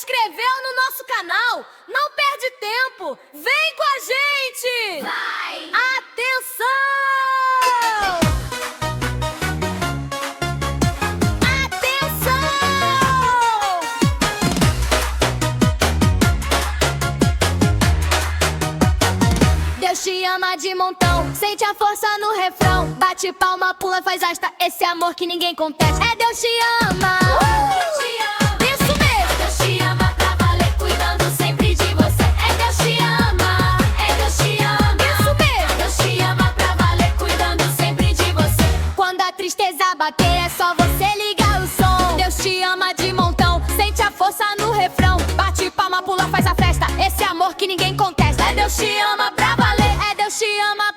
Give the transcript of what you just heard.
inscreveu no nosso canal? Não perde tempo, vem com a gente! Vai! Atenção! Deus te ama de montão, sente a força no refrão. Bate palma, pula, faz asta, esse amor que ninguém contesta. É Deus te ama, Deus te ama. Isso mesmo. Deus te ama pra valer, cuidando sempre de você. É Deus te ama, é Deus te ama. Isso mesmo. Deus te ama pra valer, cuidando sempre de você. Quando a tristeza bater, é só você ligar o som. Deus te ama de montão, sente a força no refrão. Bate palma, pula, faz a festa, esse amor que ninguém contesta. É Deus te ama pra valer, é Deus te ama